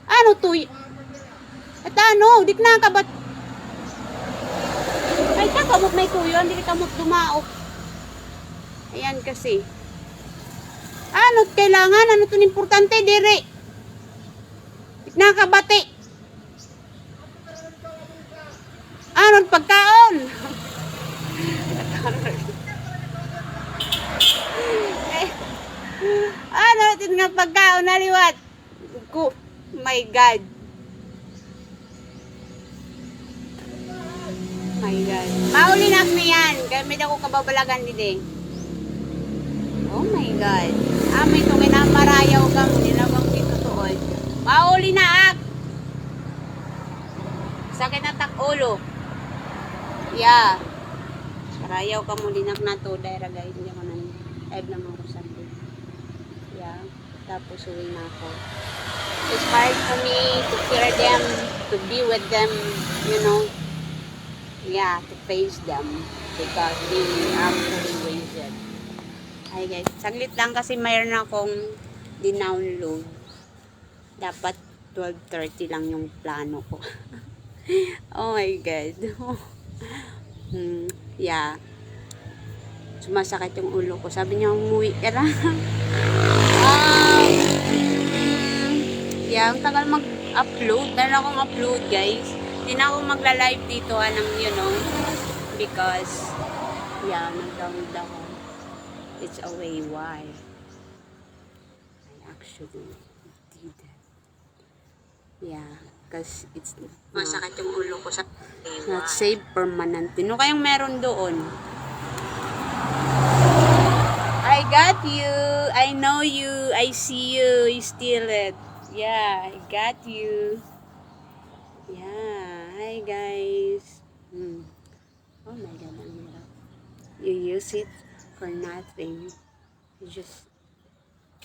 Ano to? At ano, di na ka ba't? Ay, kakamot may tuyo, hindi ka kamot dumaok. Ayan kasi. Ano kailangan? Ano to importante, dire? Di na ka bati. Ano pagkaon? Ano din nga pagkaon naliwat? Ko, my God. My God. Mauli na na yan. Kaya may ako kababalagan din eh. Oh my God. May itong inamarayaw ka mo. Nilawang dito tuod. Mauli na ak. Sakit na tak ulo. Yeah. Marayaw ka mo dinak na to. Dahil guys. Hindi ako nang live lang ako sa akin. Yeah. Tapos uwi na ako. It's hard for me to hear them. To be with them. You know. Yeah, to face them because they actually wasted. Hi guys, saglit lang kasi mayroon akong dinownload. Dapat 12:30 lang yung plano ko. Oh my God. Yeah. Sumasakit yung ulo ko. Sabi niya, umuwi ka na. Yeah, ang tagal mag-upload. Dahil akong upload guys. Hindi na ako magla-live dito ng, you know, because, yeah, nag-download ako. It's a way why I actually did that. Yeah, because it's masakit yung ulo ko sa not safe permanent. Ano kayang meron doon? I got you. I know you. I see you. You steal it. Yeah, I got you. Yeah. Hi guys. Oh my God, ang hirap. You use it for nothing. You just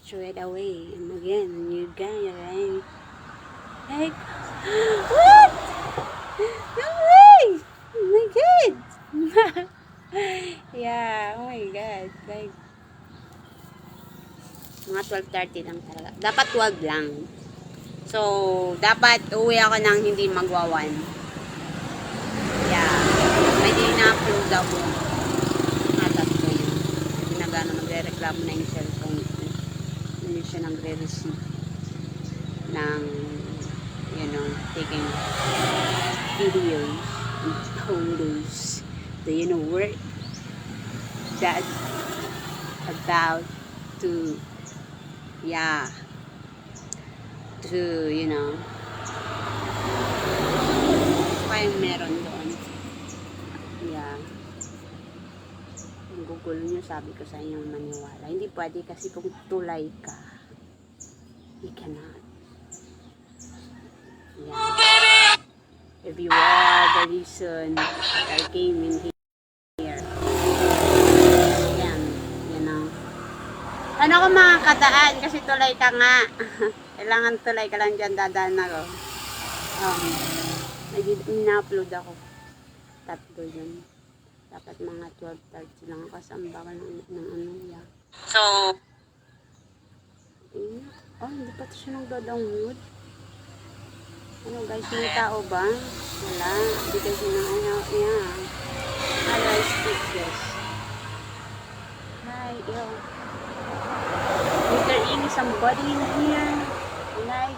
throw it away. And again, you got it, right? Like, what? No way! Oh my God! Yeah, oh my God. Like, mga 12:30 lang talaga. Dapat 12 lang. So, dapat uwi ako ng hindi magwawan. Yeah. May na-upload ako. Atat ko yun. Nagano, nagre-reklamo na yung cellphone ko. Hindi siya nagre-receive ng, you know, taking videos and photos. Do you know where that's about to, yeah, to, you know, kayong meron doon. Yeah. Ang gugulo nyo, sabi ko sa inyo maniwala. Hindi pwede kasi kung tulay ka, you cannot. Yeah. If you are the reason I came in here. Yan. You know. Ano ko mga kataan kasi tulay ka nga. Kailangan tulay ka lang dyan, dadaan ako. Nag-upload ako. Tatlo yun. Dapat mga 12:30 lang kasi ang bakal ng ano yan. So, hindi pa ito siya nagda-download. Ano guys, may tao ba? Wala. Hindi kasi na ano, yeah. How do I speak this? Hi, yo. Is there any somebody in here? Like,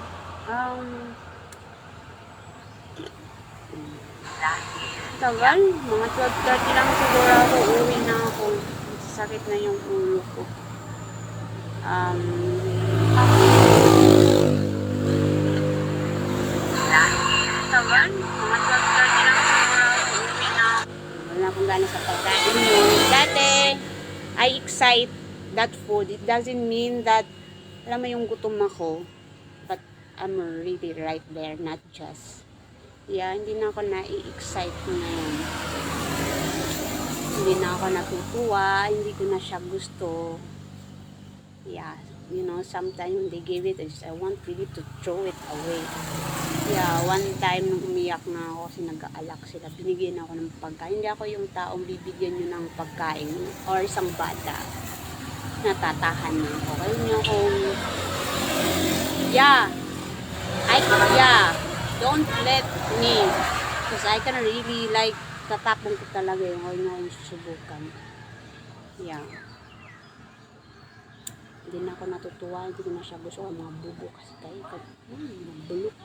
tagal, mga 12:30 lang siguro ako, uwi na ako. Sakit na yung ulo ko. Tagal, mga 12:30 lang siguro ako, uwi na ako. Wala akong gana sa pagkain mo. Dati, I excite that food. It doesn't mean that, alam mo yung gutom ako, but I'm really right there, not just. Yeah, hindi na ako na-excite ngayon. Hindi na ako natutuwa, hindi ko na siya gusto. Yeah, you know, sometimes they give it, I want really to throw it away. Yeah, one time nung umiyak na ako kasi nag-aalak sila, binigyan ako ng pagkain. Hindi ako yung taong bibigyan nyo ng pagkain or isang bata. Natatahan na ako. Kaya nyo akong Yeah. Yeah. Don't let me. Because I can really like, tatapong ko talaga yung oil na yung susubukan. Yeah. Hindi na ako natutuwa. Hindi ko na siya gusto ang mga bubo kasi tayo. Mga bulok.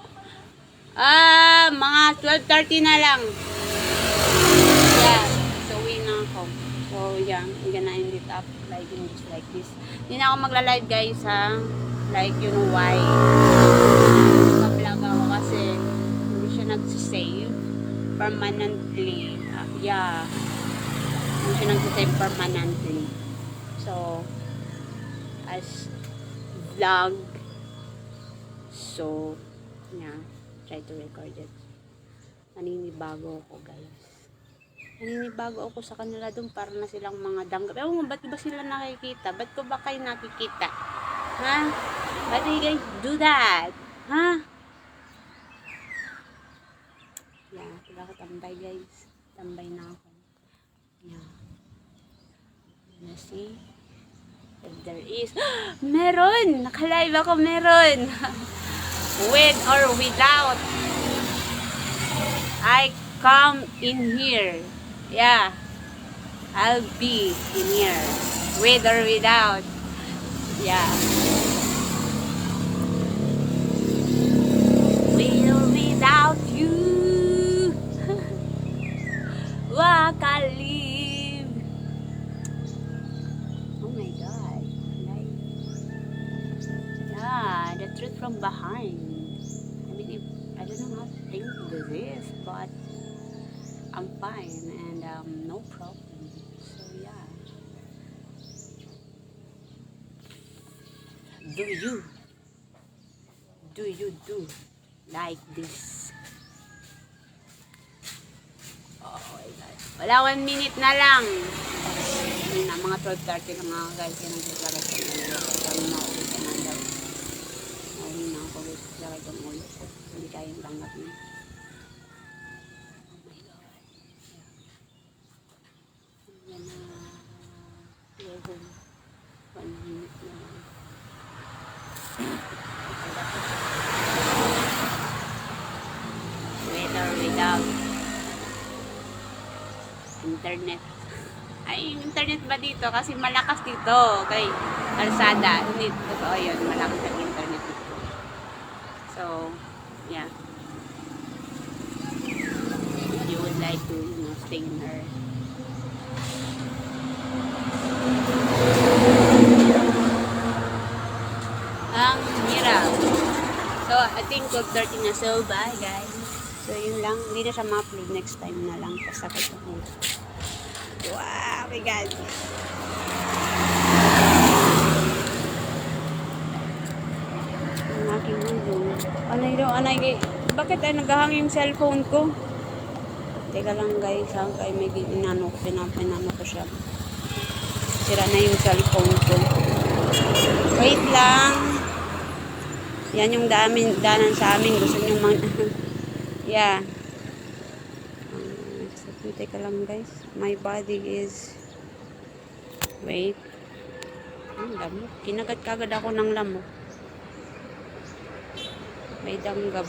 Mga 12:30 na lang. Yeah. So, uwi na ako. So, yeah. I'm gonna end it up like in just like this. Hindi na ako magla-live guys ha. Like, you know why? Nag-vlog ako kasi hindi siya nagsisave permanently. Yeah. Hindi siya nagsisave permanently. So, as vlog. So, yeah. Try to record it. Naninibago ako guys. Naninibago ako sa kanila doon para na silang mga danggap. Ewan mo, ba't ba sila nakikita? Ba't ko ba kayo nakikita? Ha? Why do you guys do that? Ha? Yeah, wala ko tambay guys. Tambay na ako. Yeah. You see? If there is... meron! Nakalive ako, meron! With or without, I come in here. Yeah, I'll be in here. With or without. Yeah. With or without you. Wakalib. Oh my God. Like, yeah, the truth from behind. I mean, I don't know how to think with this, but I'm fine and no problem. So yeah. Do you like this? Oh my God. Wala 1 minute na lang. Yun na, mga 12:30 na mga guys. Yan ang sasagot ko na nila. Kami na ulit ka na daw. Nauhin na ako guys. Lagay kong ulo ko. Hindi kayang tanggap niya. Oh my God. Yan na. Level. 1 minute na lang. With or without internet. Ay, internet ba dito? Kasi malakas dito. Kay kalsada. Hindi, totoo yun. Malakas ang internet dito. So, yeah. If you would like to, you know, stay in her. Ang hirap. So, I think 12:30 na. So, bye guys. So, yun lang. Hindi na siya ma-upload next time na lang. Basta ko ito. Wow, my God. Ang aking ulo. Anay, bakit ay naghahang yung cellphone ko? Teka lang guys, kay may pinano ko siya. Sira na yung cellphone ko. Wait lang. Yan yung danan sa amin. Gusto nyo yeah. Teka lang guys. My body is... Wait. Ang lamok. Kinagat kagad ako ng lamok. May danggab.